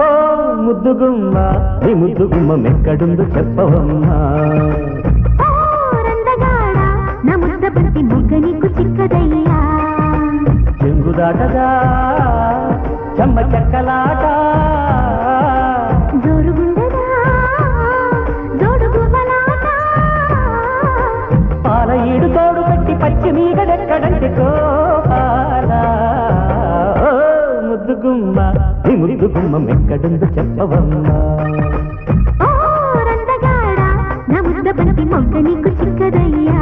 ఓ ముద్దుగుమ్మ ఈ ముద్దుగుమ్మ మెక్కడుందో చెప్పవమ్మా నా ముద్ద బంతి మొగ్గ నీకు చిక్కదయ్యా చెంగుదాటగా చెమ్మ చెక్కలాట జోరుగుండదా జోడుగుమలాట పాల ఈడు తోడు పెట్టి పచ్చి మీగడెక్కడంటే కోపాల ముద్దుగుమ్మ ఈ ముద్దుగుమ్మ మెక్కడుందో చెప్పవమ్మా ఓ రందగాడ నా ముద్ద బంతి మొగ్గ నీకు చిక్కదయ్యా